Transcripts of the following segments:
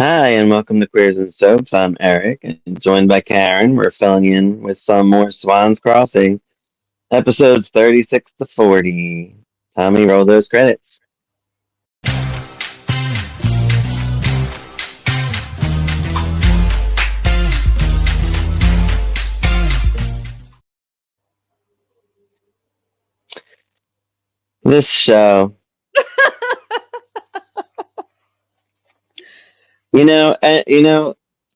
Hi, and welcome to Queers and Soaps. I'm Eric, and joined by Karen. We're filling in with some more Swans Crossing, episodes 36 to 40. Tommy, roll those credits. This show,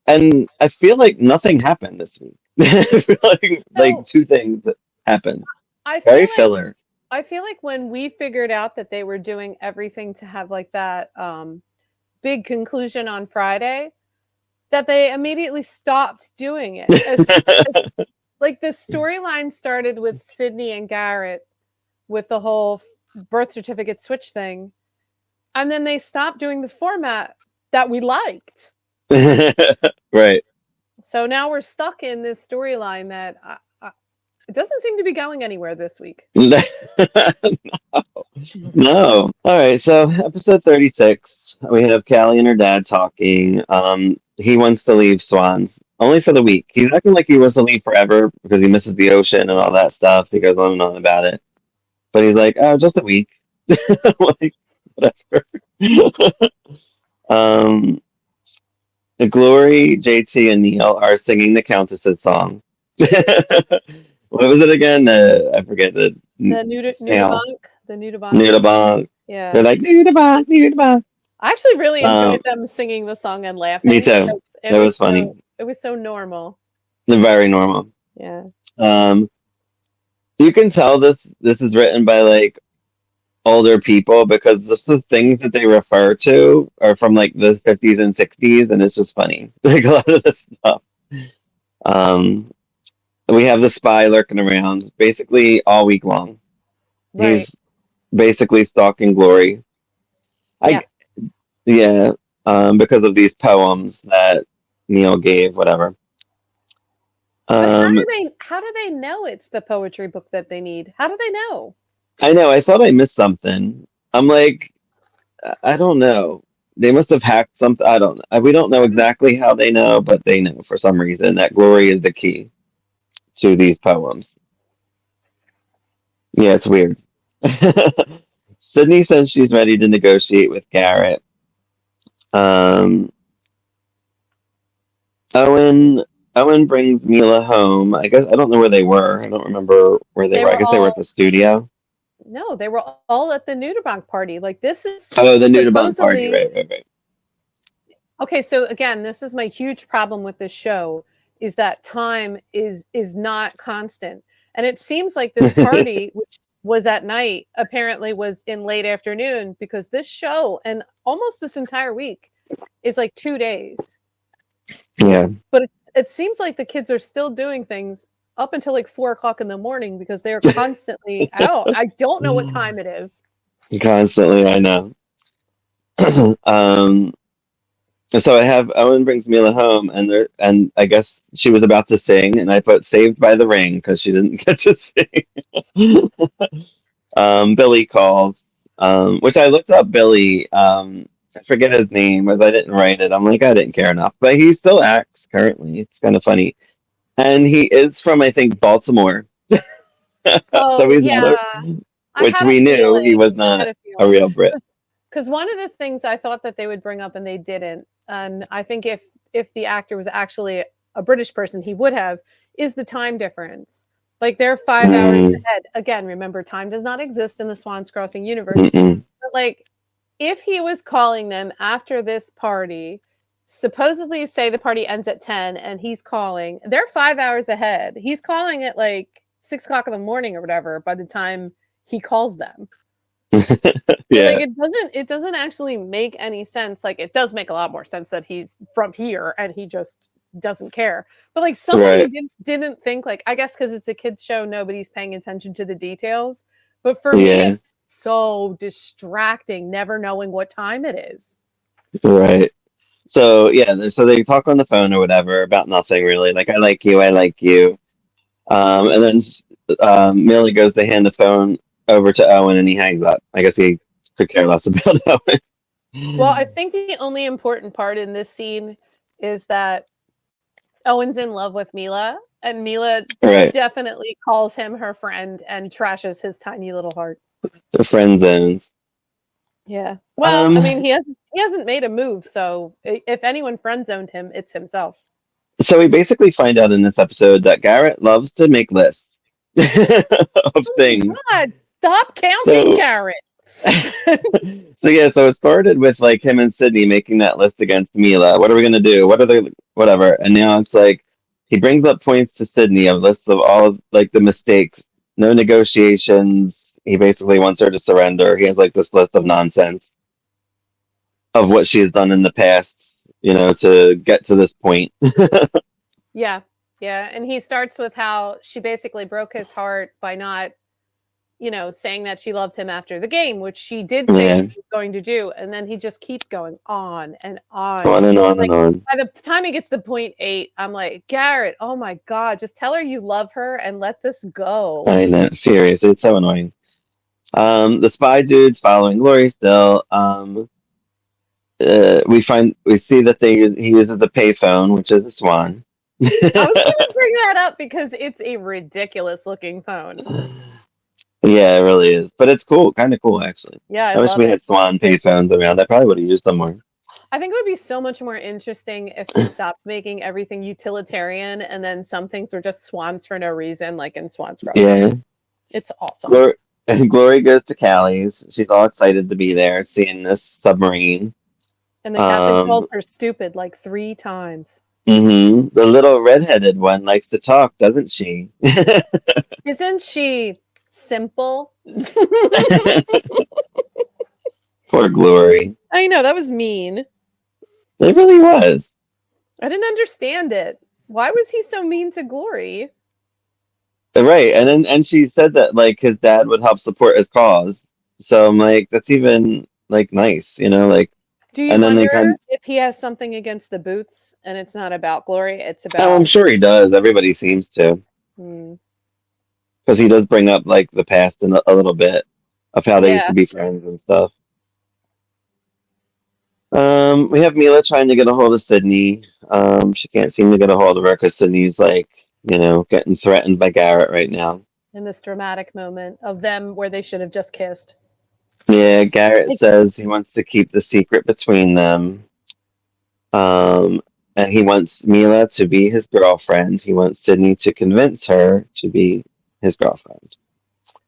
and I feel like nothing happened this week. I feel like So two things that happened. I Very feel like filler. I feel like when we figured out that they were doing everything to have like that big conclusion on Friday, that they immediately stopped doing it. As like the storyline started with Sydney and Garrett with the whole birth certificate switch thing, and then they stopped doing the format that we liked. Right. So now we're stuck in this storyline that it doesn't seem to be going anywhere this week. No. All right, so episode 36, we have Callie and her dad talking. He wants to leave Swans only for the week. He's acting like he wants to leave forever because he misses the ocean and all that stuff. He goes on and on about it. But he's like, oh, just a week. Like, whatever. um, the Glory, JT, and Neil are singing the Countess's song. What was it again? I forget the The yeah, Nudibunk, the Nudibunk. Nudabong. They're Yeah. like Nudabong, Nudabong. I actually really Um, enjoyed them singing the song and Me laughing too. because That was funny. it was so normal. Very normal. Yeah. Um, you can tell this is written by like older people because just the things that they refer to are from like the 50s and 60s, and it's just funny. Like a lot of this stuff. Um, we have the spy lurking around basically all week long. Right. He's basically stalking Glory. Yeah. I yeah, because of these poems that Neil gave, whatever. But Um, how do they know it's the poetry book that they need? How do they know? I know. I thought I missed something. I'm like, I don't know. They must have hacked something. I don't know. We don't know exactly how they know, but they know for some reason that glory is the key to these poems. Yeah, it's weird. Sydney says she's ready to negotiate with Garrett. Um, Owen Owen brings Mila home. I guess I don't know where they were. I don't remember where they They were. I were guess they were at all the studio. no, they were all at the Nudibunk party. Like this is Oh, the Nudibont party. supposedly Right, right, right. okay. So again, this is my huge problem with this show is that time is not constant, and it seems like this party, which was at night, apparently was in late afternoon because this show and almost this entire week is like 2 days. Yeah. But it seems like the kids are still doing things up until like 4 o'clock in the morning because they're constantly out. I don't know what time it is. Constantly, I know. um, so I have Owen brings Mila home, and I guess she was about to sing, and I put "Saved by the Ring" because she didn't get to sing. Billy calls, which I looked up. Billy, I forget his name, as I didn't write it. I'm like, I didn't care enough, but he still acts currently. It's kind of funny, and he is from I think Baltimore, so Oh he's not a, yeah, I which had a we knew he feeling. was I had not a a feeling real Brit. because one of the things I thought that they would bring up and they didn't, and I think if the actor was actually a British person, he would have is the time difference. Like they're 5 hours Mm, ahead. Again, remember, time does not exist in the Swans Crossing universe. mm-mm. But like, if he was calling them after this party, supposedly say the party ends at 10 and he's calling, they're 5 hours ahead. He's calling at like 6 o'clock in the morning or whatever by the time he calls them. So like Yeah, it doesn't actually make any sense. Like it does make a lot more sense that he's from here and he just doesn't care. But like someone right. didn't think like I guess because it's a kids show, nobody's paying attention to the details. But for me, it's Yeah, so distracting, never knowing what time it is. right. So yeah, so they talk on the phone or whatever about nothing really. Like I like you, I like you. And then Millie goes to hand the phone over to Owen, and he hangs up. I guess he could care less about Owen. Well, I think the only important part in this scene is that Owen's in love with Mila, and Mila Right. definitely calls him her friend and trashes his tiny little heart. The friend zones. Yeah. Well, I Um, mean, he hasn't made a move, so if anyone friend zoned him, it's himself. so we basically find out in this episode that Garrett loves to make lists of Oh my things. god! Stop counting, So Garrett. so yeah, so it started with like him and Sydney making that list against Mila. What are we gonna do? What are the whatever? And now it's like he brings up points to Sydney of lists of all of like the mistakes, no negotiations. He basically wants her to surrender. He has like this list of nonsense of what she has done in the past, to get to this point. Yeah, yeah, and he starts with how she basically broke his heart by not, saying that she loved him after the game, which she did say she Yeah, was going to do, and then he just keeps going on and on. on and on and Like, on. by the time he gets to point 8, I'm like, "Garrett, oh my god, just tell her you love her and let this go." I know, seriously, it's so annoying. The spy dude's following Lori still. We see that he uses a payphone, which is a Swan. I was gonna bring that up because it's a ridiculous looking phone. Yeah, it really is, but it's cool, kind of cool actually. Yeah, I I wish love we it. had Swan payphones around. I probably would have used them more. I think it would be so much more interesting if we stopped making everything utilitarian and then some things were just swans for no reason, like in Swan's grocery. Yeah, It's awesome. Glory, Glory goes to Callie's. She's all excited to be there, seeing this submarine. And the captain calls Um, her stupid like 3 times. the little redheaded one likes to talk, doesn't she? Isn't she simple? Poor Glory. I know, that was mean. It really was. I didn't understand it. Why was he so mean to Glory? Right, and she said that like his dad would help support his cause. So I'm like, that's even like nice, like. Do you And then they wonder kind. if he has something against the boots and it's not about Glory, it's Oh, I'm about sure he does. Everybody seems to, hmm, because he does bring up like the past in a little bit of how they used yeah. to be friends and stuff. We have Mila trying to get a hold of Sydney. She can't seem to get a hold of her because Sydney's like, getting threatened by Garrett right now. In this dramatic moment of them where they should have just kissed. Yeah, Garrett Like, says he wants to keep the secret between them. Um, and he wants Mila to be his girlfriend. He wants Sydney to convince her to be his girlfriend.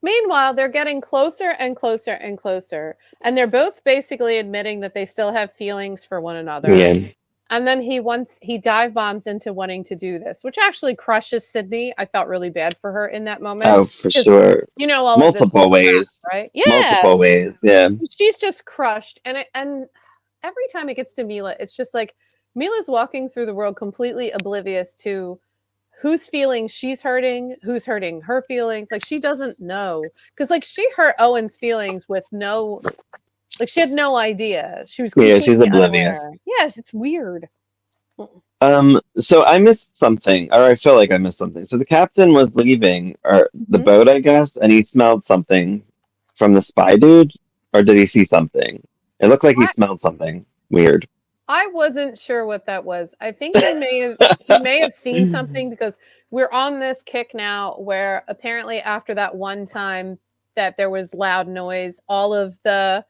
meanwhile, they're getting closer and closer and closer. And they're both basically admitting that they still have feelings for one another. Yeah. And then he dive bombs into wanting to do this, which actually crushes Sydney. I felt really bad for her in that moment Oh, for because sure. all of this Multiple whole crap, ways. right? Yeah, Multiple ways. Yeah. she's just crushed, and every time it gets to Mila, it's just like Mila's walking through the world completely oblivious to whose feelings she's hurting, who's hurting her feelings. Like she doesn't know because like she hurt Owen's feelings with no, like she had no idea. She was Yeah, she's completely oblivious. unaware. Yes, it's weird. So I missed something, or I feel like I missed something. So the captain was leaving, or the Mhm. boat, I guess, and he smelled something from the spy dude, or did he see something? It looked like he I, smelled something weird. I wasn't sure what that was. I think he may have seen something because we're on this kick now where apparently after that one time that there was loud noise, all of the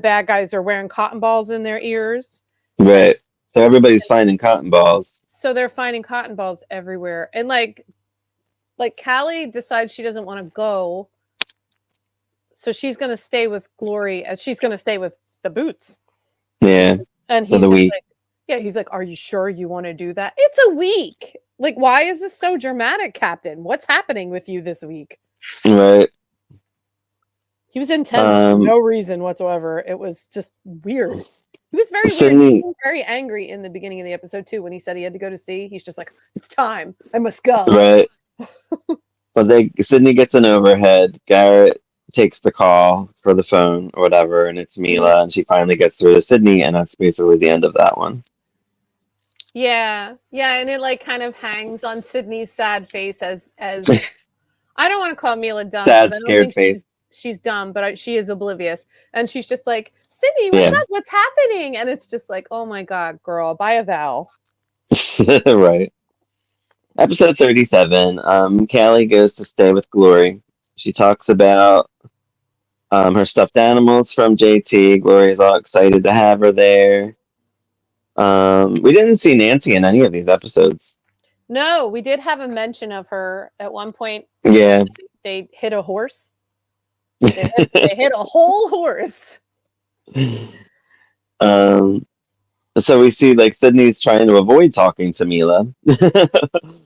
bad guys are wearing cotton balls in their ears. And Right. So everybody's finding cotton balls. so they're finding cotton balls everywhere. And like Callie decides she doesn't want to go. So she's going to stay with Glory. She's going to stay with the boots. Yeah, And for he's the just week. like, yeah, he's like, are you sure you want to do that? It's a week. Like, why is this so dramatic, Captain? What's happening with you this week? Right. He was intense for Um, no reason whatsoever. It was just weird. He was very weird. He Sydney, seemed very angry in the beginning of the episode too when he said he had to go to sea. He's just like, it's time. I must go. right. But Sydney gets an overhead. Garrett takes the call for the phone or whatever, and it's Mhm. Mila, and she finally gets through to Sydney, and that's basically the end of that one. Yeah. Yeah. And it like kind of hangs on Sydney's sad face as I don't want to call Mila dumb because Sad, I don't scared think face. she's dumb, but she is oblivious. And she's just like, Sydney, what's Yeah. up? What's happening? And it's just like, oh my God, girl, buy a vowel. Right. Episode 37. Callie goes to stay with Glory. She talks about her stuffed animals from JT. Glory's all excited to have her there. We didn't see Nancy in any of these episodes. No, we did have a mention of her at one point when Yeah. they hit a horse. They hit a whole horse. um, so we see like Sydney's trying to avoid talking to Mila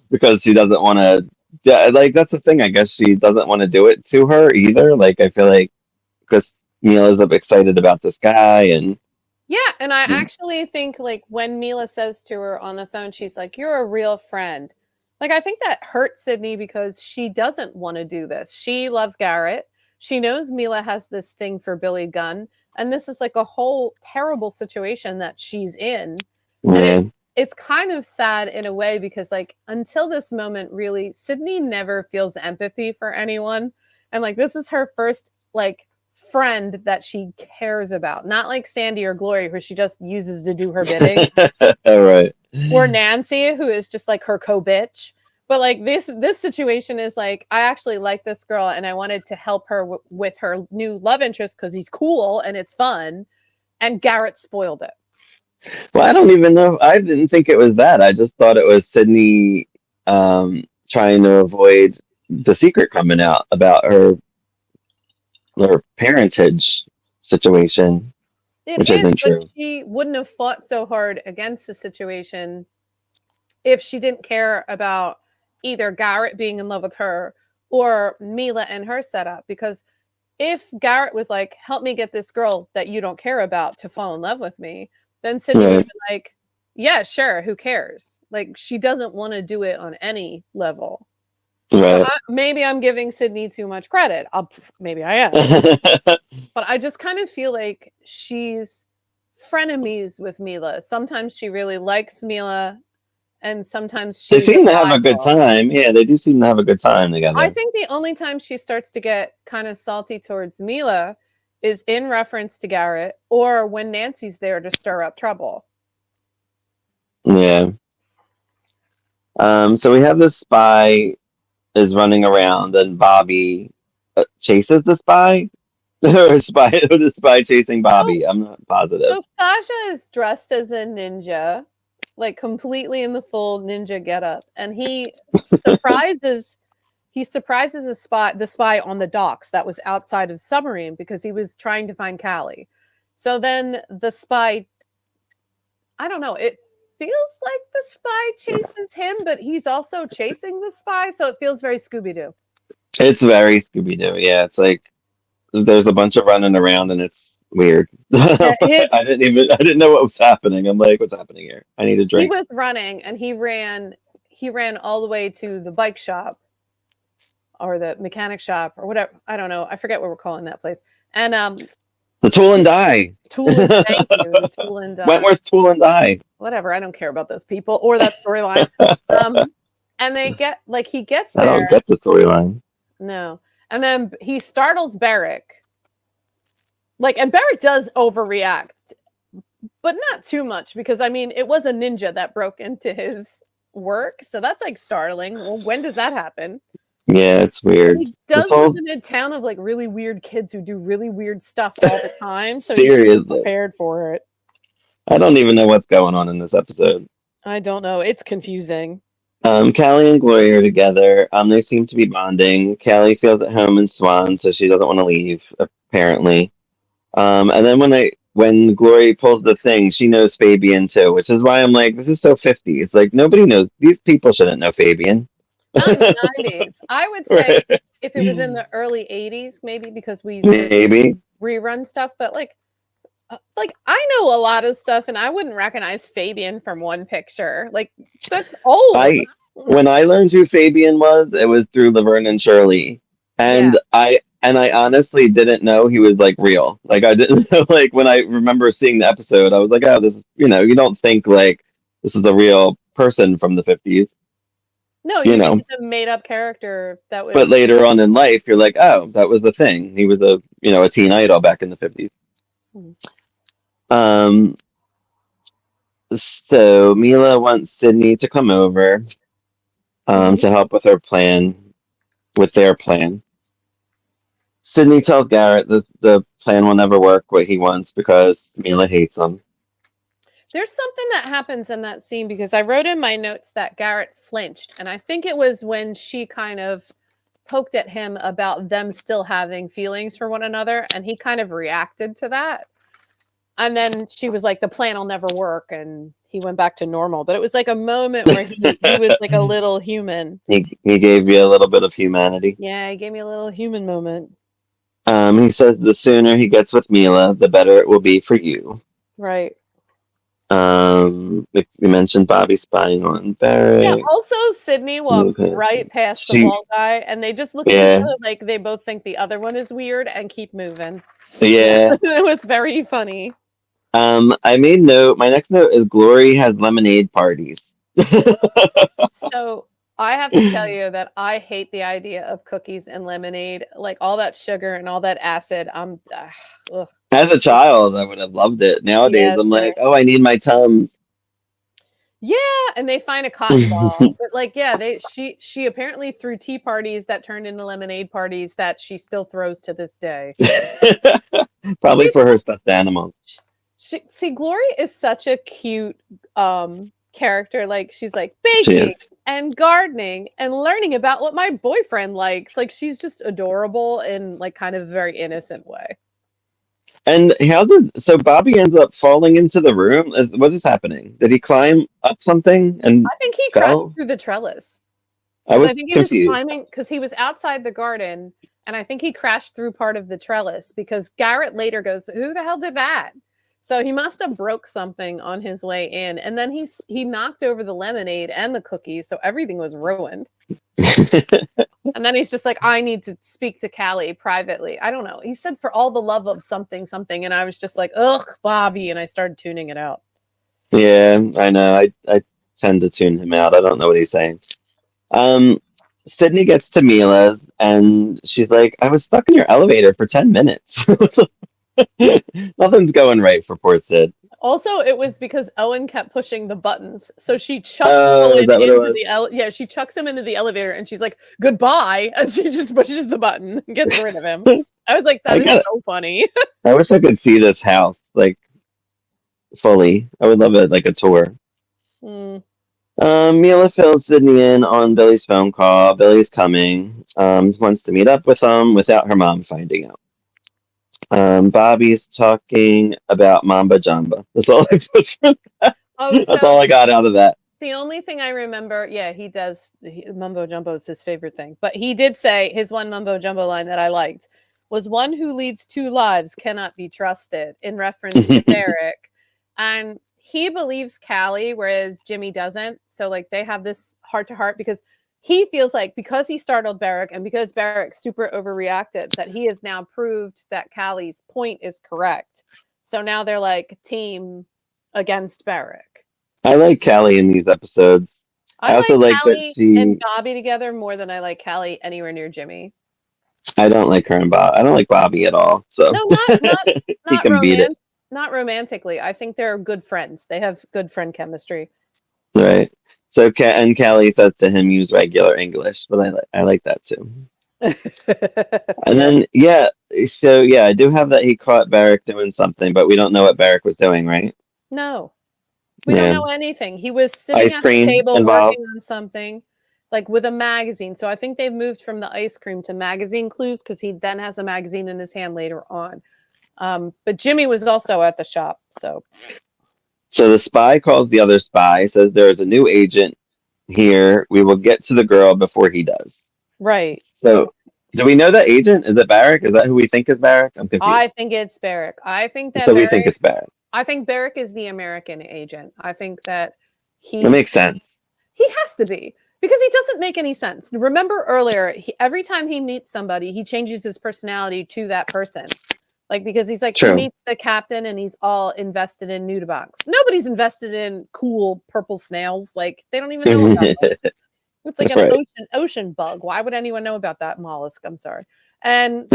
because she doesn't want to. Yeah, like that's the thing. I guess she doesn't want to do it to her either. Like I feel like because Mila's excited about this guy, and Yeah, and I actually think like when Mila says to her on the phone, she's like, "You're a real friend." Like I think that hurt Sydney because she doesn't want to do this. She loves Garrett. She knows Mila has this thing for Billy Gunn, and this is like a whole terrible situation that she's in. And yeah, it's kind of sad in a way because like until this moment really Sydney never feels empathy for anyone. And like this is her first like friend that she cares about. Not like Sandy or Glory who she just uses to do her bidding all right, or Nancy who is just like her co-bitch. But like this situation is like I actually like this girl and I wanted to help her with her new love interest cuz he's cool and it's fun and Garrett spoiled it. Well, I don't even know. I didn't think it was that. I just thought it was Sydney trying to avoid the secret coming out about her parentage situation, It which is, isn't but true. she wouldn't have fought so hard against the situation if she didn't care about either Garrett being in love with her or Mila and her setup. Because if Garrett was like, help me get this girl that you don't care about to fall in love with me, then Sydney would Right, have been like, yeah, sure, who cares? Like, she doesn't want to do it on any level. So right. maybe I'm giving Sydney too much credit. Maybe I am. But I just kind of feel like she's frenemies with Mila. Sometimes she really likes Mila, and sometimes They she's a seem to have a good rival. time. Yeah, they do seem to have a good time I together. think the only time she starts to get kind of salty towards Mila is in reference to Garrett or when Nancy's there to stir up trouble. Yeah. So we have this spy is running around, and Bobby chases the spy, or the spy chasing So, Bobby. I'm not positive. so Sasha is dressed as a ninja, like completely in the full ninja getup, and surprises he surprises the spy on the docks that was outside of the submarine because he was trying to find Callie. So then the spy, I don't know, it feels like the spy chases him, but he's also chasing the spy, so it feels very Scooby Doo. It's very Scooby Doo. Yeah, it's like there's a bunch of running around, and it's weird. Yeah, it's I didn't know what was happening. I'm like, what's happening here? I need a he drink. was running and he ran all the way to the bike shop or the mechanic shop or whatever. I don't know. I forget what we're calling that place. And The Tool and Die. Tool and thank you, the Tool and Wentworth Tool and Die. whatever. I don't care about those people or that storyline. And they get like he gets I there. don't get the storyline. No. And then he startles Barrick. Like, and Barrick does overreact, but not too much because I mean, it was a ninja that broke into his work. So that's like startling. Well, when does that happen? Yeah, it's And weird. he This does live whole in a town of like really weird kids who do really weird stuff all the time. So you should be seriously. prepared for it. I don't even know what's going on in this episode. I don't know. It's confusing. Callie and Glory are together. They seem to be bonding. Callie feels at home in Swan, so she doesn't want to leave, apparently. And then when Glory pulls the thing, she knows Fabian too, which is why I'm like, this is so 50s. Like nobody knows these people shouldn't know Fabian. Not in the 90s. I would say Right. if it was in the early 80s, maybe because we used to Maybe. rerun stuff, but like I know a lot of stuff and I wouldn't recognize Fabian from one picture. Like that's old. When I learned who Fabian was, it was through Laverne and Shirley. Yeah. And I honestly didn't know he was like real. Like I didn't know like when I remember seeing the episode, I was like, oh, this is you don't think like this is a real person from the 50s, No, you you think know. it's a made up character that But was later on in life, you're like, oh, that was the thing. He was a teen idol back in the 50s. Um, so Mila wants Sydney to come over Hmm. to help with her plan, with their plan. Sydney tells Garrett that the plan will never work what he wants because Mila hates him. There's something that happens in that scene because I wrote in my notes that Garrett flinched, and I think it was when she kind of poked at him about them still having feelings for one another, and he kind of reacted to that. And then she was like, "The plan will never work," and he went back to normal. But it was like a moment where he was like a little human. He gave you a little bit of humanity. Yeah, he gave me a little human moment. He says the sooner he gets with Mila, the better it will be for you. Right. We mentioned Bobby spying on Yeah. Barrett. Also, Sydney walks Okay. right past the She, bald guy, and they just look at each yeah, other like they both think the other one is weird and keep moving. yeah. It was very funny. I made note. My next note is Glory has lemonade parties. So I have to tell you that I hate the idea of cookies and lemonade, like all that sugar and all that acid. Ugh. As a child, I would have loved it. Nowadays, Yeah, I'm same. like, oh, I need my Tums. Yeah, and they find a cotton ball. But like, yeah, she apparently threw tea parties that turned into lemonade parties that she still throws to this day. Do Probably you for her know stuffed animal. see Glory is such a cute character. Like she's like She is. baking and gardening and learning about what my boyfriend likes. Like she's just adorable in like kind of a very innocent way. And how did so Bobby ends up falling into the room? What is happening? Did he climb up something and I think he crashed fell? through the trellis. I Because I was think he was confused. climbing because he was outside the garden, and I think he crashed through part of the trellis because Garrett later goes, "Who the hell did that?" So he must have broke something on his way in, and then he knocked over the lemonade and the cookies, so everything was ruined. And then he's just like, "I need to speak to Callie privately." I don't know. He said, "For all the love of something, something," and I was just like, "Ugh, Bobby," and I started tuning it out. Yeah, I know. I tend to tune him out. I don't know what he's saying. Um, Sydney gets to Mila's and she's like, I was stuck in your elevator for 10 minutes. Nothing's going right for poor Sid. Also, it was because Owen kept pushing the buttons. So she chucks Oh, is Owen that what it into was? the yeah, she chucks him into the elevator and she's like, "Goodbye." And she just pushes the button and gets rid of him. I was like, I that is got it. so funny. I wish I could see this house like fully. I would love it like a tour. Mm, Mila fills Sydney in on Billy's phone call. Billy's coming. Wants to meet up with him without her mom finding out. Bobby's talking about Mamba Jamba. That's all I put from that. oh, That's so all I got out of that. the only thing I remember, yeah, he does mumbo jumbo is his favorite thing. But he did say his one mumbo jumbo line that I liked was one who leads two lives cannot be trusted in reference to Barrick. And he believes Callie, whereas Jimmy doesn't. So like they have this heart to heart because he feels like because he startled Barrick and because Barrick super overreacted, that he has now proved that Callie's point is correct. So now they're like team against Barrick. I like Callie in these episodes. I I also like like that Callie and she. Bobby together more than I like Callie anywhere near Jimmy. I don't like her and Bob. I don't like Bobby at all. So No, not he not can beat it, not romantically. I think they're good friends. They have good friend chemistry. right? So and Callie says to him, "Use regular English," but I like that too. And Yeah. then yeah, I do have that he caught Barrick doing something, but we don't know what Barrick was doing, right? No. We don't Yeah, know anything. He was sitting ice at the cream table involved. working on something like with a magazine. So I think they've moved from the ice cream to magazine clues because he then has a magazine in his hand later on. But Jimmy was also at the shop. So So the spy calls the other spy, says there is a new agent here. We will get to the girl before he does. right. So do we know that agent? Is it Barrick? Is that who we think is Barrick? I'm confused. I think it's Barrick. I think that So we think Barrick it's Barrick. I think Barrick is the American agent. I think that That he's makes sense. he has to be because he doesn't make any sense. Remember earlier, every time he meets somebody, he changes his personality to that person. Like because he's like he True. meets the captain and he's all invested in Nudabox. Nobody's invested in cool purple snails. Like they don't even know about them. It's like an Right. ocean bug. Why would anyone know about that mollusk? I'm sorry. And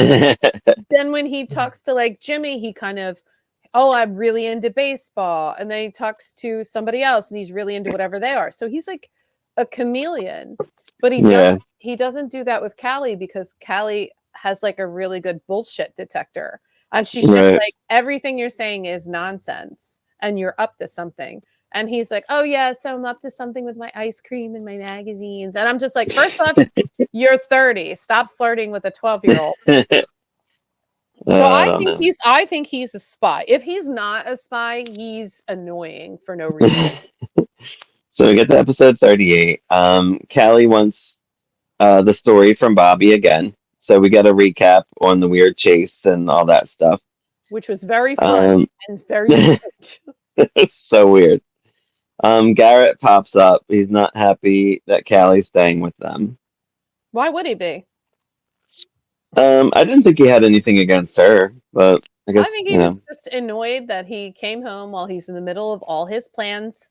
then when he talks to like Jimmy, he kind of oh, I'm really into baseball. And then he talks to somebody else and he's really into whatever they are. So he's like a chameleon. But Yeah, he doesn't do that with Callie because Callie has like a really good bullshit detector. And she's just right. like, everything you're saying is nonsense and you're up to something. And he's like, oh yeah, so I'm up to something with my ice cream and my magazines. And I'm just like, first off, you're 30. Stop flirting with a 12-year-old. So I don't know. I think he's a spy. If he's not a spy, he's annoying for no reason. So we get to episode 38. Callie wants the story from Bobby again. So we get a recap on the weird chase and all that stuff. Which was very fun Um, and very strange. it's so weird. Garrett pops up. He's not happy that Callie's staying with them. Why would he be? I didn't think he had anything against her, but I I guess, think he was just annoyed that he came home while he's in the middle of all his plans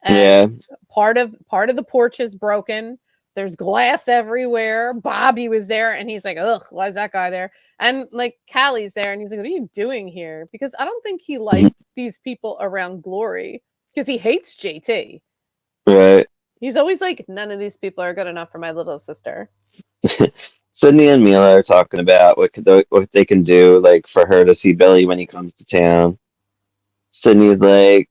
and yeah. part of the porch is broken. There's glass everywhere. Bobby was there and he's like, ugh, why is that guy there? And like Callie's there and he's like, what are you doing here? Because I don't think he liked these people around Glory because he hates JT. Right. He's always like, none of these people are good enough for my little sister. Sydney and Mila are talking about what they can do, like for her to see Billy when he comes to town. Sydney's like,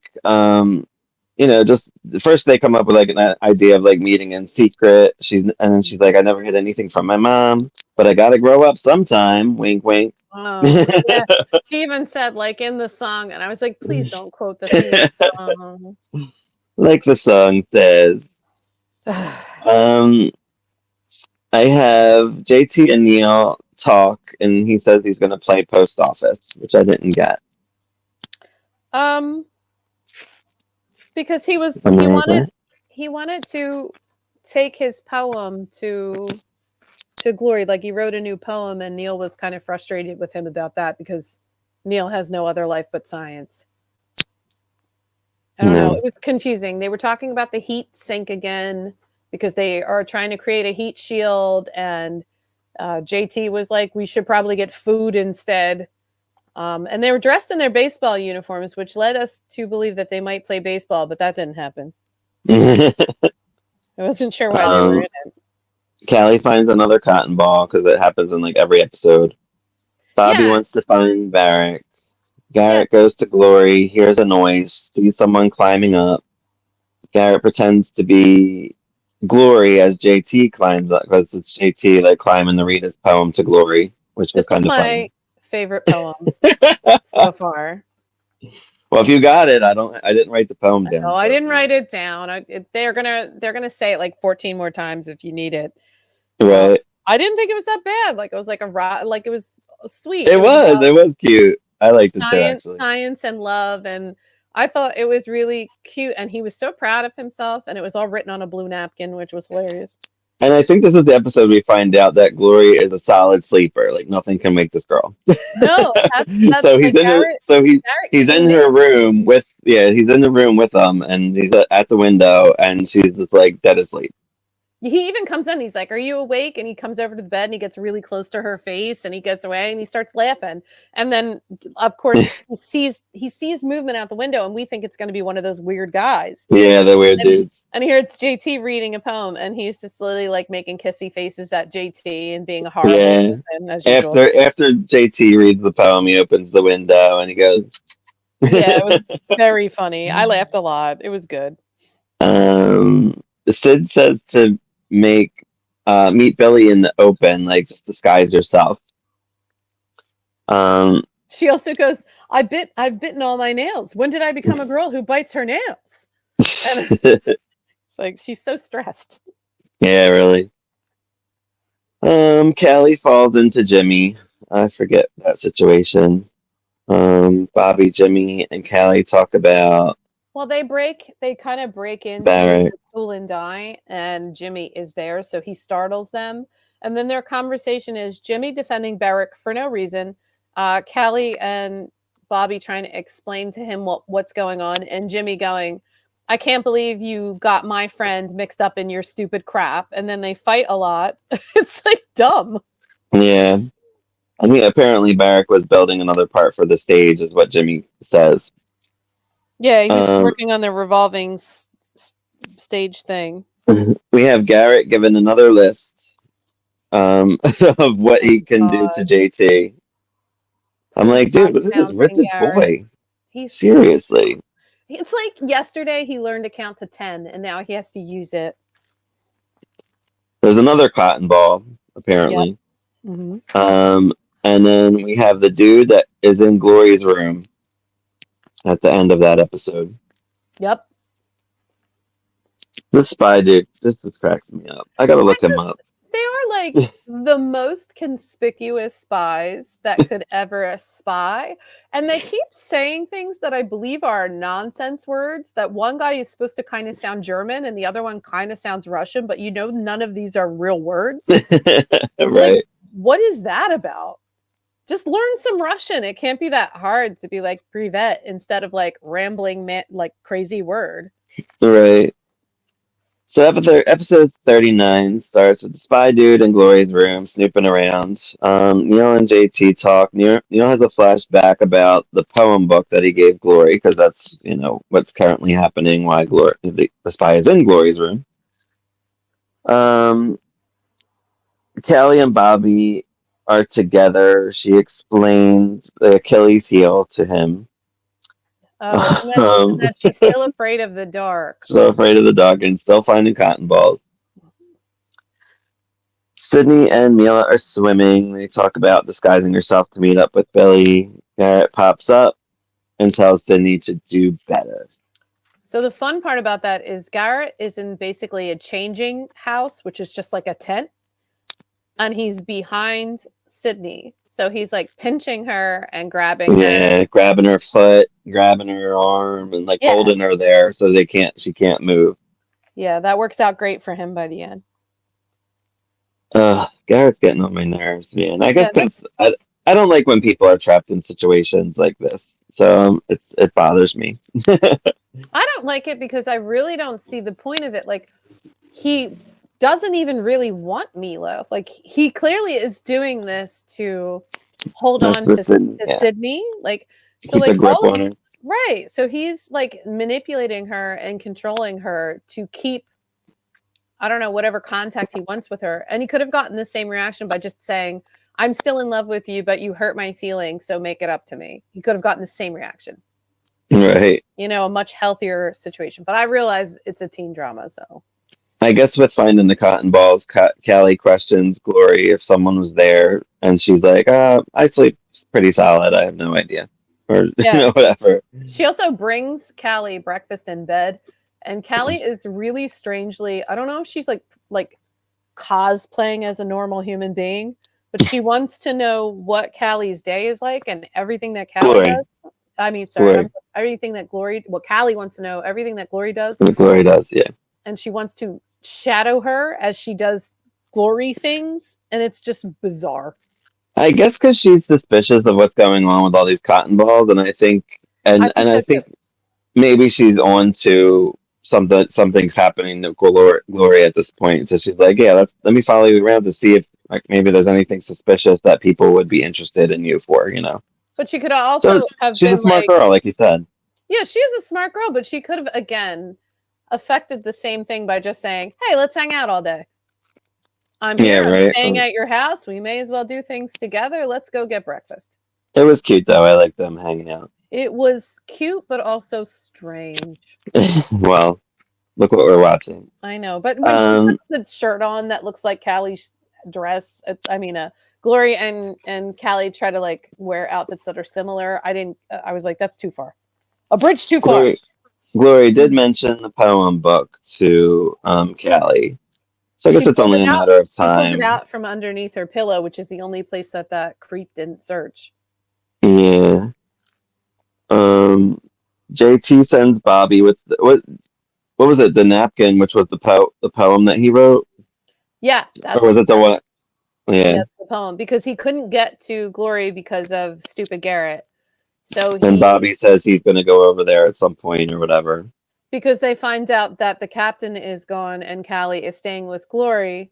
just first they come up with like an idea of like meeting in secret. And then she's like, I never hid anything from my mom, but I gotta grow up sometime. Wink, wink. Oh, yeah. She even said, like, in the song, and I was like, please don't quote the theme song. Like the song says. Um, I have JT and Neil talk, and he says he's gonna play post office, which I didn't get. um, because Am I right? he wanted to take his poem to Glory. Like he wrote a new poem, and Neil was kind of frustrated with him about that because Neil has no other life but science. I don't know. No. It was confusing. They were talking about the heat sink again because they are trying to create a heat shield, and JT was like, "We should probably get food instead." And they were dressed in their baseball uniforms, which led us to believe that they might play baseball, but that didn't happen. I wasn't sure why they were in um, it. Callie finds another cotton ball because it happens in like every episode. Bobby Yeah, wants to find Barrick. yeah. Garrett goes to Glory, hears a noise, sees someone climbing up. Garrett pretends to be Glory as JT climbs up because it's JT like climbing to read his poem to Glory, which was This was kind of my funny. favorite poem so far. Well, if you got it, I didn't write the poem No, down. I So if didn't you, write it down. They're gonna say it like 14 more times if you need it. Uh, right, I didn't think it was that bad. Like it was like like it was sweet. it It was was about it was cute. I liked it too, actually. science and love, and I thought it was really cute. And he was so proud of himself, and it was all written on a blue napkin, which was hilarious. And I think this is the episode we find out that Glory is a solid sleeper. Like nothing can wake this girl. No, that's So like Garrett he's in came her in. room he's in the room with them, and he's at the window, and she's just like dead asleep. He even comes in. He's like, "Are you awake?" And he comes over to the bed and he gets really close to her face and he gets away and he starts laughing. And then, of course, he sees movement out the window and we think it's going to be one of those weird guys. Yeah, the weird And dudes. and here it's JT reading a poem and he's just literally like making kissy faces at JT and being a horrible Yeah. person as usual. After JT reads the poem, he opens the window and he goes. Yeah, it was very funny. I laughed a lot. It was good. Sid says to make meet Billy in the open, like just disguise yourself. Um, She also goes, I've bitten all my nails. When did I become a girl who bites her nails? And it's like she's so stressed. yeah, really. Callie falls into Jimmy. I forget that situation. Bobby, Jimmy, and Callie talk about Well, they kind of break into Barrett. the tool and die, and Jimmy is there, so he startles them. And then their conversation is Jimmy defending Barrick for no reason, Callie and Bobby trying to explain to him what's going on, and Jimmy going, I can't believe you got my friend mixed up in your stupid crap. And then they fight a lot. It's like dumb. Yeah. I think apparently Barrick was building another part for the stage, is what Jimmy says. Yeah, he was Um, working on the revolving stage thing. we have Garrett given another list of what Oh he can do to God, JT. I'm please like, stop dude, what is this counting, richest Garrett. boy? He's Seriously. it's like yesterday he learned to count to 10 and now he has to use it. There's another cotton ball, Yep. apparently. Hmm. Um, and then we have the dude that is in Glory's room at the end of that episode. Yep. This spy dude, this is cracking me up. I gotta I look him just up. they are like the most conspicuous spies that could ever spy. And they keep saying things that I believe are nonsense words. That one guy is supposed to kind of sound German and the other one kind of sounds Russian, but none of these are real words. Like, Right, what is that about? Just learn some Russian. It can't be that hard to be like privet instead of like rambling, like crazy word. right. So episode 39 starts with the spy dude in Glory's room snooping around. Neil and JT talk. Neil has a flashback about the poem book that he gave Glory, because that's, what's currently happening, why the spy is in Glory's room. Um, Callie and Bobby are together. She explains the Achilles heel to him. Oh, and Um, that she's still afraid of the dark. so afraid of the dog and still finding cotton balls. Sydney and Mila are swimming. They talk about disguising herself to meet up with Billy. Garrett pops up and tells Sydney to do better. So the fun part about that is Garrett is in basically a changing house, which is just like a tent, and he's behind Sydney. So he's like pinching her and grabbing her. Yeah, grabbing her foot, grabbing her arm, and like Yeah. holding her there so she can't move. Yeah, that works out great for him by the end. Garrett's getting on my nerves, man. I guess Yeah, because I don't like when people are trapped in situations like this, so it bothers me. I don't like it because I really don't see the point of it. Like, he doesn't even really want Mila. Like, he clearly is doing this to hold That's on the to thing. Yeah, Sydney. Like, so keep a like grip on her. right. So he's like manipulating her and controlling her to keep, I don't know, whatever contact he wants with her. And he could have gotten the same reaction by just saying, I'm still in love with you, but you hurt my feelings, so make it up to me. He could have gotten the same reaction. Right. A much healthier situation. But I realize it's a teen drama, so. I guess with finding the cotton balls, Callie questions Glory if someone was there, and she's like, I sleep pretty solid. I have no idea," or Yeah. whatever. She also brings Callie breakfast in bed, and Callie is really strangely, I don't know if she's like cosplaying as a normal human being, but she wants to know what Callie's day is like and everything that Callie Glory, does. I mean, sorry, Glory, everything that Callie wants to know everything that Glory does, what Glory does. Yeah, and she wants to shadow her as she does Glory things, and it's just bizarre. I guess because she's suspicious of what's going on with all these cotton balls, and I think, I and think I so too. think maybe she's on to something's happening to Glory at this point. So she's like, yeah, let me follow you around to see if like maybe there's anything suspicious that people would be interested in you for. But she could So also have she's a been smart like, girl, like you said. yeah, she is a smart girl, but she could have, again, affected the same thing by just saying, hey, let's hang out all day. I'm Yeah, here. I'm right. staying at your house. We may as well do things together. Let's go get breakfast. It was cute though. I like them hanging out. It was cute, but also strange. Well, look what we're watching. I know. But when she Um, puts the shirt on that looks like Callie's dress, Glory and Callie try to like wear outfits that are similar. I was like, that's too far. A bridge too far. Glory did mention the poem book to Callie, so I guess She it's pulled only it a out. matter of She pulled it time. out from underneath her pillow, which is the only place that creep didn't search. Yeah. Um, JT sends Bobby with what was it? The napkin, which was the poem that he wrote, Yeah, or that's was it the what? Yeah. that's the poem because he couldn't get to Glory because of stupid Garrett. So And Bobby says he's going to go over there at some point or whatever. because they find out that the captain is gone and Callie is staying with Glory,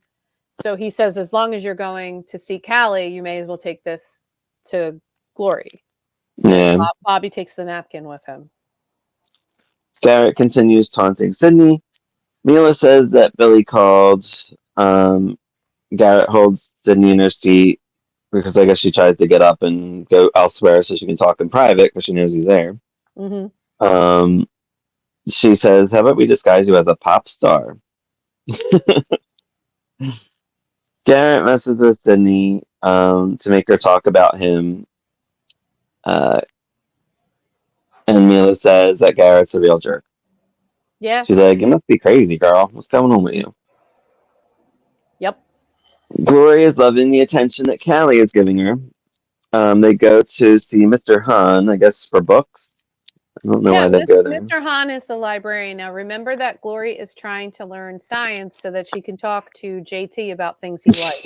So he says, as long as you're going to see Callie, you may as well take this to Glory. And Yeah. Bobby takes the napkin with him. Garrett continues taunting Sydney. Mila says that Billy called. Um, Garrett holds Sydney in her seat because I guess she tries to get up and go elsewhere so she can talk in private because she knows he's there. Mm-hmm. Um, she says, "How about we disguise you as a pop star?" Garrett messes with Sydney to make her talk about him, uh, and Mila says that Garrett's a real jerk. Yeah. She's like, "You must be crazy, girl. What's going on with you?" Yep. Gloria is loving the attention that Callie is giving her. They go to see Mr. Han, I guess, for books. I don't know Yeah, why they go there. Mr. Han is the librarian. Now, remember that Glory is trying to learn science so that she can talk to JT about things he likes.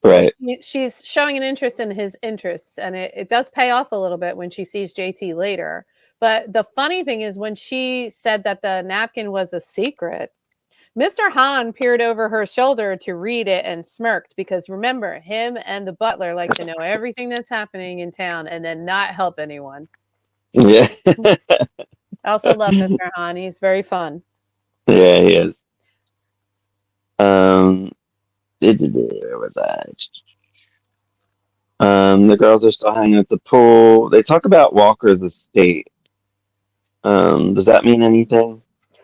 So Right. she's showing an interest in his interests, and it does pay off a little bit when she sees JT later. But the funny thing is, when she said that the napkin was a secret, Mr. Han peered over her shoulder to read it and smirked because remember, him and the butler like to know everything that's happening in town and then not help anyone. Yeah. I also love Mr. Han. He's very fun. Yeah, he is. Um, where was that? The girls are still hanging at the pool. They talk about Walker's estate. Does that mean anything?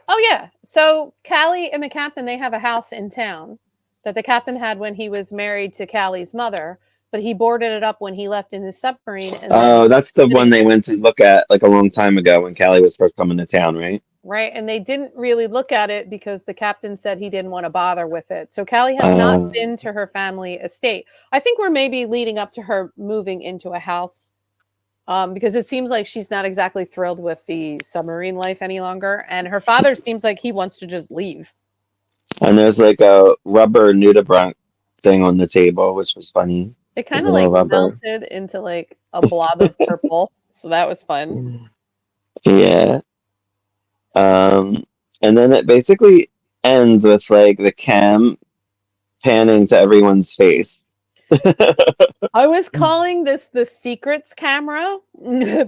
Oh yeah. So Callie and the captain, they have a house in town that the captain had when he was married to Callie's mother, but he boarded it up when he left in his submarine and then Oh, that's the one didn't they went to look at like a long time ago when Callie was first coming to town, right? right, and they didn't really look at it because the captain said he didn't want to bother with it. So Callie has not Uh, been to her family estate. I think we're maybe leading up to her moving into a house because it seems like she's not exactly thrilled with the submarine life any longer, and her father seems like he wants to just leave. and there's like a rubber nudibranch thing on the table, which was funny. It Like kind a of little like rubber. melted into like a blob of purple, so that was fun. Yeah. Um, and then it basically ends with like the cam panning to everyone's face. I was calling this the secrets camera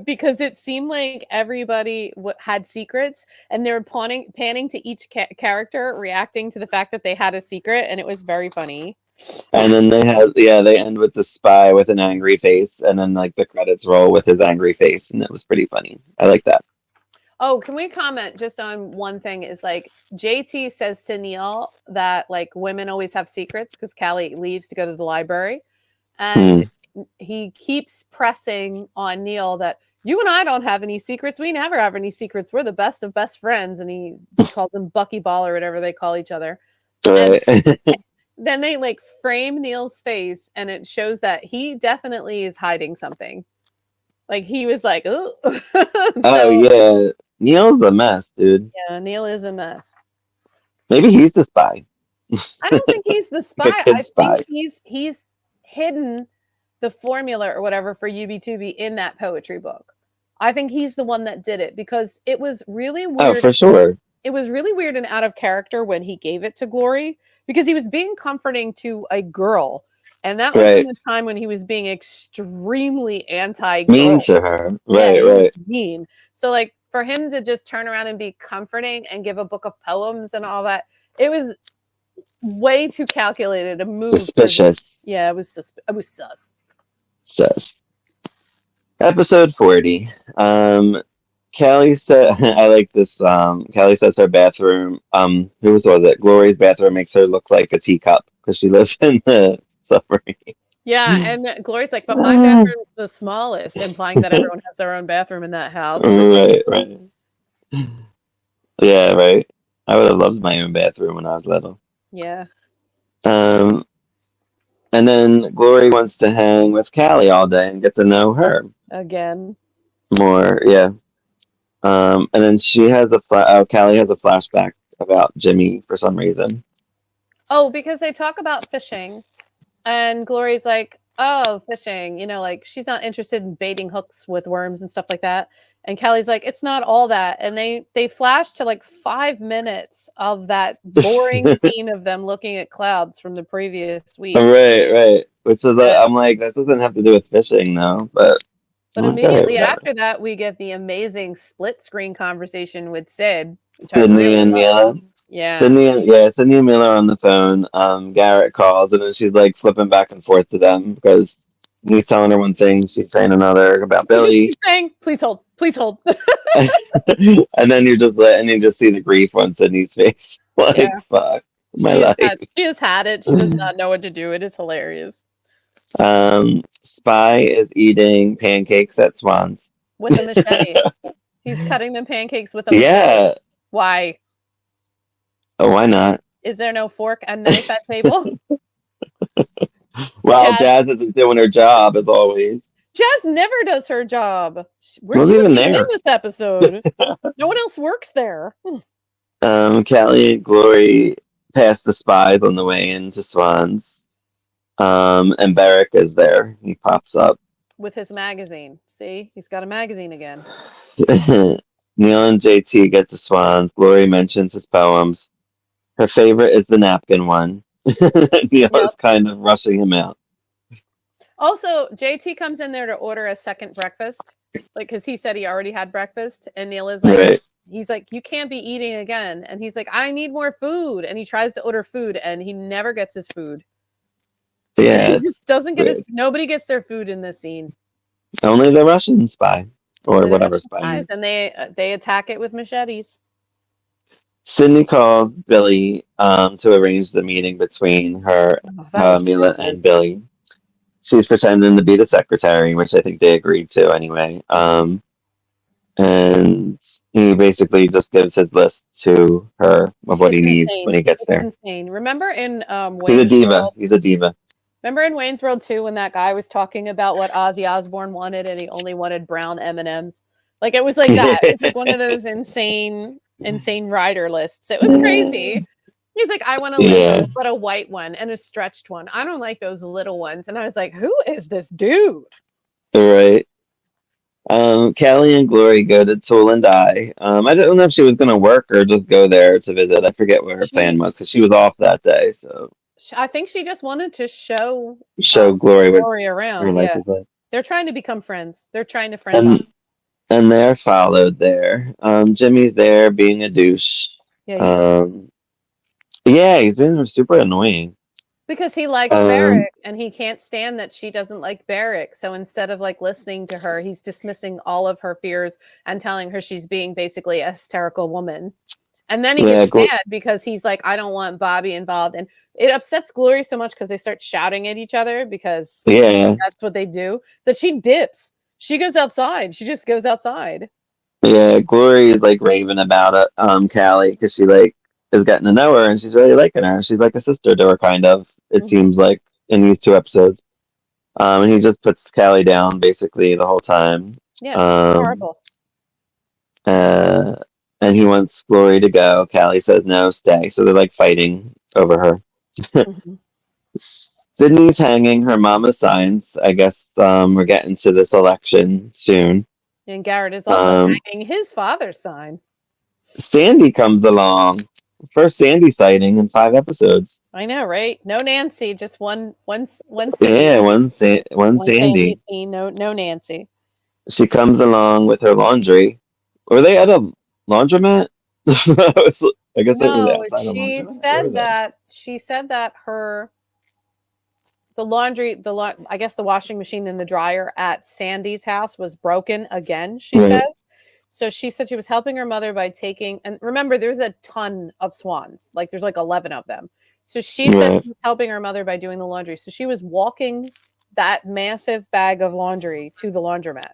because it seemed like everybody had secrets, and they were panning to each character, reacting to the fact that they had a secret, and it was very funny. And then they end with the spy with an angry face, and then like the credits roll with his angry face, and it was pretty funny. I like that. Oh, can we comment just on one thing? Is like JT says to Neil that like women always have secrets because Callie leaves to go to the library. And Mm. he keeps pressing on Neil that you and I don't have any secrets. We never have any secrets. We're the best of best friends. And he calls him Buckyball or whatever they call each other. And Right. then they like frame Neil's face and it shows that he definitely is hiding something. Like he was like, oh. Oh So yeah, Neil's a mess, dude. yeah, Neil is a mess. Maybe he's the spy, I don't think he's the like a spy. kid I think spy. he's hidden the formula or whatever for UB2B in that poetry book. I think he's the one that did it because it was really Oh, weird. for sure. It was really weird and out of character when he gave it to Glory because he was being comforting to a girl. And that was in Right. the time when he was being extremely anti Mean girl. to her. Yeah, Right. he was Right. mean. So, like, for him to just turn around and be comforting and give a book of poems and all that, it was way too calculated a move for the Suspicious. yeah, it was sus. Says episode 40. Callie said, I like this. Callie says her bathroom. Whose was it? Glory's bathroom makes her look like a teacup because she lives in the submarine. Yeah, and Glory's like, but my bathroom's the smallest, implying that everyone has their own bathroom in that house. And it's Right. Right. Yeah. Right. I would have loved my own bathroom when I was little. yeah, Um, and then Glory wants to hang with Callie all day and get to know her again. more. Yeah. And then she has Callie has a flashback about Jimmy for some reason. Oh, because they talk about fishing, and Glory's like, oh, fishing, like she's not interested in baiting hooks with worms and stuff like that. And Kelly's like, it's not all that. And they flash to like 5 minutes of that boring scene of them looking at clouds from the previous week. Right, right. Which is, And, I'm like, that doesn't have to do with fishing, though. But but I'm like, all right, immediately whatever. after that, we get the amazing split screen conversation with Sid, which I Sydney really and love. Mila. Yeah. Sydney and Mila are on the phone. Garrett calls, and then she's like flipping back and forth to them because he's telling her one thing, she's saying another about He just Billy. keeps saying, please hold, please hold. And then you just see the grief on Sydney's face. Yeah. Like, fuck my life. She has had it. She does not know what to do. It is hilarious. Spy is eating pancakes at Swan's. With a machete. He's cutting the pancakes with a machete. Yeah. Why? Oh, why not? Is there no fork and knife at table? Well, Jazz Jazz isn't doing her job as always. Jazz never does her job. She Wasn't wasn't even even in there. this episode. No one else works there. Callie and Glory pass the spies on the way into Swans. And Barrick is there. He pops up. With his magazine. See? He's got a magazine again. Neil and JT get to Swans. Glory mentions his poems. Her favorite is the napkin one. Neil Yep. is kind of rushing him out. Also, JT comes in there to order a second breakfast. Like, because he said he already had breakfast. And Neil is like, Right. he's like, you can't be eating again. And he's like, I need more food. And he tries to order food and he never gets his food. Yeah. He just doesn't get weird. nobody gets their food in this scene. Only the Russian spy. Or Only the whatever Russian spy. spies, and they attack it with machetes. Sydney calls Billy to arrange the meeting between her, Oh, that was Mila, and ridiculous. Billy. She's pretending to be the secretary, which I think they agreed to anyway. And he basically just gives his list to her of what It's he needs insane. when he gets It's there. insane. Remember in He's a Wayne's diva. World? He's a diva. Remember in Wayne's World 2 when that guy was talking about what Ozzy Osbourne wanted and he only wanted brown M&Ms? Like it was like that. It was like one of those insane rider lists. It was crazy. He's like, I want a list, Yeah, but a white one and a stretched one. I don't like those little ones. And I was like, who is this dude? right. Callie and Glory go to Tool and Die. I don't know if she was going to work or just go there to visit. I forget what her plan She, was because she was off that day. So I think she just wanted to show show Glory what Glory her around. life Yeah. is like. They're trying to become friends. They're trying to friend bond. And they're followed there. Jimmy's there being a douche. Yeah, Um, yeah, he's been super annoying. because he likes Um, Barrick and he can't stand that she doesn't like Barrick. So instead of like listening to her, he's dismissing all of her fears and telling her she's being basically a hysterical woman. And then he yeah, gets mad because he's like, I don't want Bobby involved. And it upsets Glory so much because they start shouting at each other because yeah, that's what they do, that she dips. She goes outside. She just goes outside. yeah. Glory is like raving about it, Callie, because she like is getting to know her and she's really liking her. She's like a sister to her, kind of. It Mm-hmm. seems like in these two episodes. And he just puts Callie down basically the whole time. Yeah, Um, horrible. uh, and he wants Glory to go. Callie says no, stay. So they're like fighting over her. Mm-hmm. Sydney's hanging her mama's signs. I guess we're getting to this election soon. And Garrett is also Um, hanging his father's sign. Sandy comes along. First Sandy sighting in 5 episodes. I know, right? No Nancy, just one Sydney. Yeah, one One Sandy Sandy. scene, no Nancy. She comes along with her laundry. Were they at a laundromat? I guess it was No, outside a she laundromat. Where were said they? that her the laundry I guess the washing machine and the dryer at Sandy's house was broken again, she Right, said. So she said she was helping her mother by taking, and remember there's a ton of swans. Like there's like 11 of them. So she said right. she was helping her mother by doing the laundry. So she was walking that massive bag of laundry to the laundromat.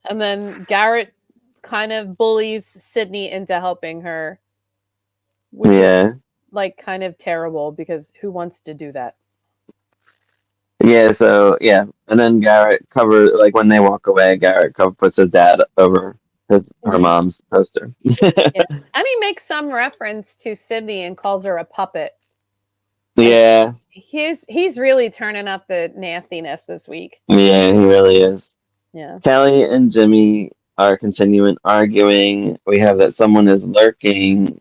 And then Garrett kind of bullies Sydney into helping her, which is Yeah. like kind of terrible because who wants to do that? Yeah, so yeah, and then Garrett covers like when they walk away. Puts his dad over her mom's poster. Yeah. And he makes some reference to Sydney and calls her a puppet. Like Yeah, he's really turning up the nastiness this week. yeah, he really is. Yeah. Callie and Jimmy are continuing arguing. We have that someone is lurking,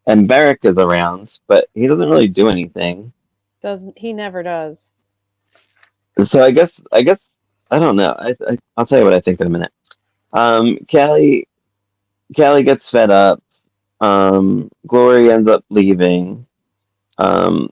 and Beric is around, but he doesn't really do anything. Doesn't he never does. So I guess I don't know. I'll tell you what I think in a minute. Callie gets fed up. Glory ends up leaving. Um,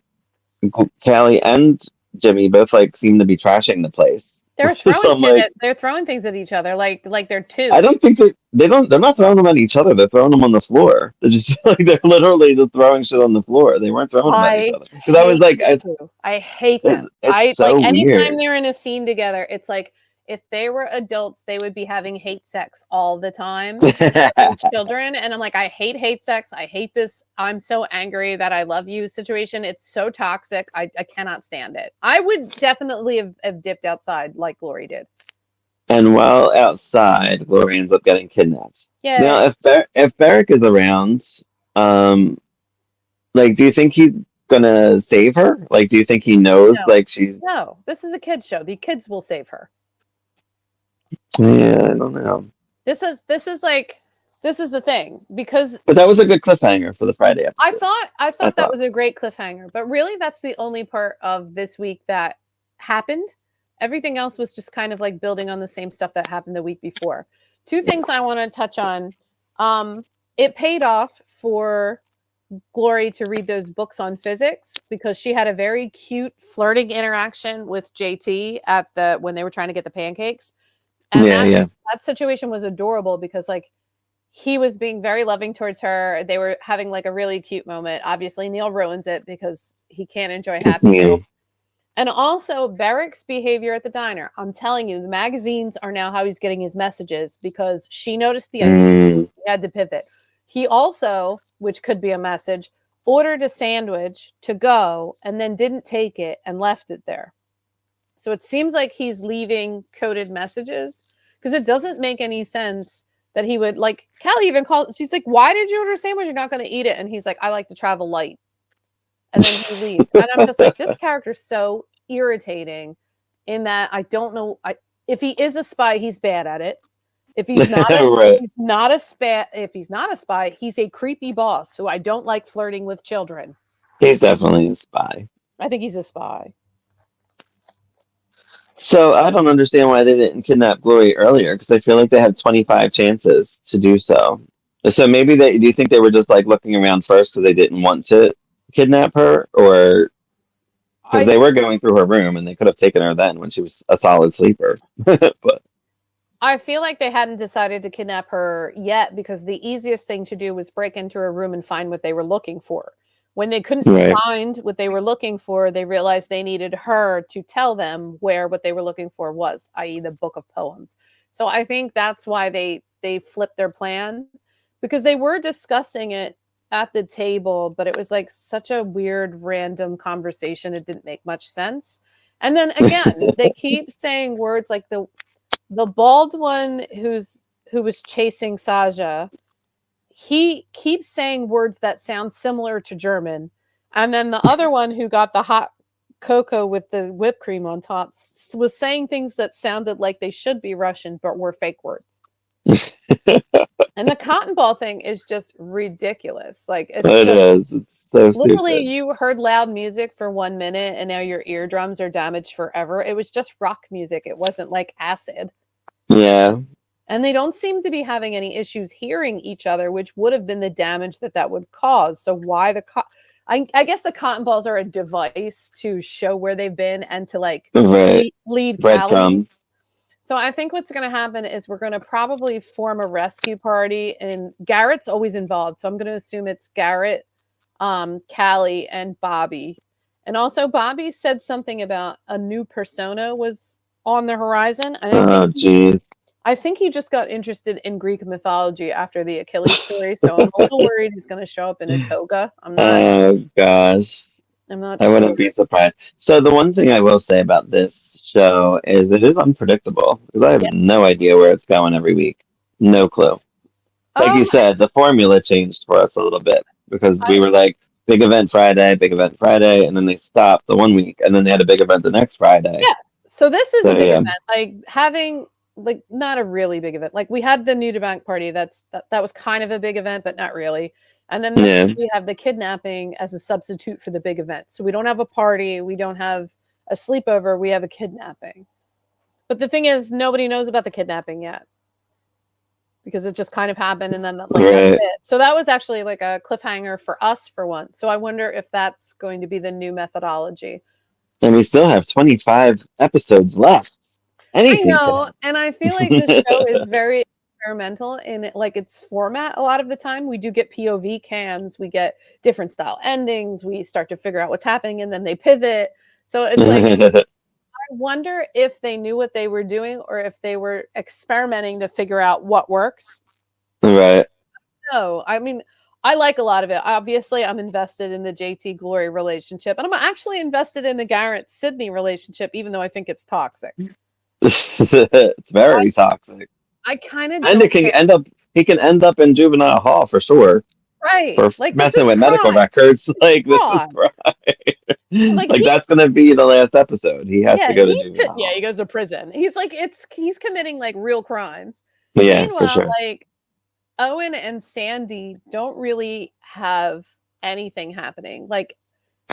Callie and Jimmy both like seem to be trashing the place. So I'm like, They're throwing things at each other like they're I two. don't think they're not throwing them at each other. They're throwing them on the floor. They're just like they're literally just throwing shit on the floor. They weren't throwing them at each I other. Because I was hate like, them too. I hate them. it's I like so anytime weird. they're in a scene together, it's like if they were adults, they would be having hate sex all the time. But they're children, and I'm like, I hate sex. I hate this. I'm so angry that I love you situation. It's so toxic. I cannot stand it. I would definitely have dipped outside like Glory did. And while outside, Glory ends up getting kidnapped. Now, Yay. if Beric is around, um, like, do you think he's gonna save her? Like, do you think he knows? No. Like, she's No. This is a kids show. The kids will save her. yeah, I don't know. This is like this is the thing because But that was a good cliffhanger for the Friday episode. I I thought that thought. was a great cliffhanger, but really that's the only part of this week that happened. Everything else was just kind of like building on the same stuff that happened the week before. Two things I want to touch on. It paid off for Glory to read those books on physics because she had a very cute flirting interaction with JT at the when they were trying to get the pancakes. And Yeah, yeah. that situation was adorable because like he was being very loving towards her. They were having like a really cute moment. Obviously, Neil ruins it because he can't enjoy happy Yeah. things. And also Beric's behavior at the diner. I'm telling you, the magazines are now how he's getting his messages because she noticed the ice cream. Mm. He had to pivot. He also, which could be a message, ordered a sandwich to go and then didn't take it and left it there. So it seems like he's leaving coded messages because it doesn't make any sense that he would like Callie even called. She's like, "Why did you order a sandwich? You're not going to eat it." And he's like, "I like to travel light." And then he leaves. And I'm just like, this character's so irritating in that I don't know. If he is a spy, he's bad at it. If he's not a, Right. if he's not a spy, he's a creepy boss who I don't like flirting with children. He's definitely a spy. I think he's a spy. So I don't understand why they didn't kidnap Glory earlier because I feel like they had 25 chances to do so. So maybe they do you think they were just like looking around first because they didn't want to kidnap her, or because I they were going through her room and they could have taken her then when she was a solid sleeper. But I feel like they hadn't decided to kidnap her yet because the easiest thing to do was break into her room and find what they were looking for. When they couldn't right, find what they were looking for, they realized they needed her to tell them where what they were looking for was, i.e., the book of poems. So I think that's why they flipped their plan because they were discussing it at the table, but it was like such a weird, random conversation. It didn't make much sense. And then again, they keep saying words like the bald one who was chasing Saja, he keeps saying words that sound similar to German. And then the other one who got the hot cocoa with the whipped cream on top was saying things that sounded like they should be Russian but were fake words. And the cotton ball thing is just ridiculous. Like it's it just is. It's so literally stupid. you heard loud music for 1 minute and now your eardrums are damaged forever. It was just rock music. It wasn't like acid. Yeah, And they don't seem to be having any issues hearing each other, which would have been the damage that would cause. So why I guess the cotton balls are a device to show where they've been and to like right. lead Callie. Breadcrumbs. So I think what's going to happen is we're going to probably form a rescue party, and Garrett's always involved. So I'm going to assume it's Garrett, Callie, and Bobby. And also Bobby said something about a new persona was on the horizon, and Oh, jeez. I think he just got interested in Greek mythology after the Achilles story, so I'm a little worried he's going to show up in a toga. Oh gosh. I'm not I sure. wouldn't be surprised. So the one thing I will say about this show is it is unpredictable because I have Yeah. no idea where it's going every week. No clue. Like you Um, said, the formula changed for us a little bit because we I were like, big event Friday, and then they stopped the one week, and then they had a big event the next Friday. Yeah. So this is a So big yeah, event. Like having like not a really big event. Like we had the Nude Bank party. That was kind of a big event, but not really. And then this yeah, we have the kidnapping as a substitute for the big event. So we don't have a party, we don't have a sleepover, we have a kidnapping. But the thing is, nobody knows about the kidnapping yet because it just kind of happened and then like that's right. it. So that was actually like a cliffhanger for us for once. So I wonder if that's going to be the new methodology. And we still have 25 episodes left. I Anything could know, and I feel like this show happen. is very experimental in it, like its format. A lot of the time, we do get POV cams, we get different style endings, we start to figure out what's happening, and then they pivot. So it's like I wonder if they knew what they were doing or if they were experimenting to figure out what works. Right. No, I mean, I like a lot of it. Obviously, I'm invested in the JT Glory relationship, and I'm actually invested in the Garrett Sydney relationship, even though I think it's toxic. It's I, very toxic. I kind of And it don't can care. end up he can end up in juvenile hall for sure. Right. For Like this is messing with a medical crime. records. It's Like this is fraud. So right. like Like he's that's gonna be the last episode. He has yeah, to go to juvenile yeah, hall. he goes to prison. He's like he's committing like real crimes. Yeah, for Meanwhile, sure. like Owen and Sandy don't really have anything happening. Like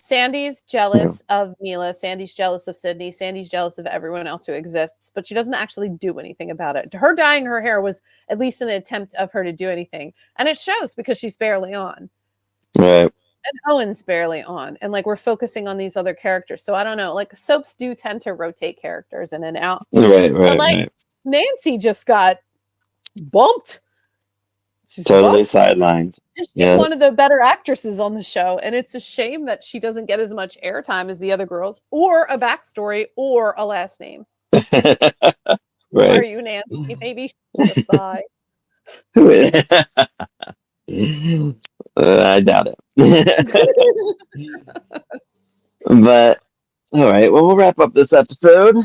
Sandy's Yeah. jealous of Mila, Sandy's jealous of Sydney, Sandy's jealous of everyone else who exists, but she doesn't actually do anything about it. Her dyeing her hair was at least an attempt of her to do anything. And it shows because she's barely on. Right. And Owen's barely on. And like we're focusing on these other characters. So I don't know. Like soaps do tend to rotate characters in and out. Right, But right, like right. Nancy just got bumped. She's Totally bumped. sidelined. And she's Yeah. one of the better actresses on the show. And it's a shame that she doesn't get as much airtime as the other girls, or a backstory, or a last name. Who are Right. you, Nancy? Maybe she's a spy. Who is I doubt it. But all right, well, we'll wrap up this episode.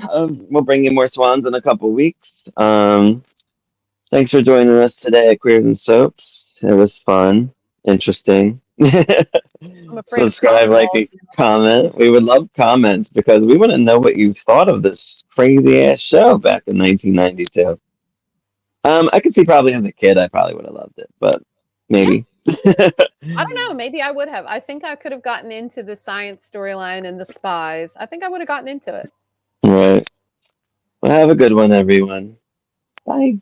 We'll bring you more swans in a couple weeks. Thanks for joining us today at Queers and Soaps. It was fun, interesting. I'm afraid of Subscribe, like, cannonballs and now. comment. We would love comments because we want to know what you thought of this crazy ass show back in 1992. I could see probably as a kid, I probably would have loved it, but Yeah. maybe. I don't know. Maybe I would have. I think I could have gotten into the science storyline and the spies. I think I would have gotten into it. All right. Well, have a good one, everyone. Bye.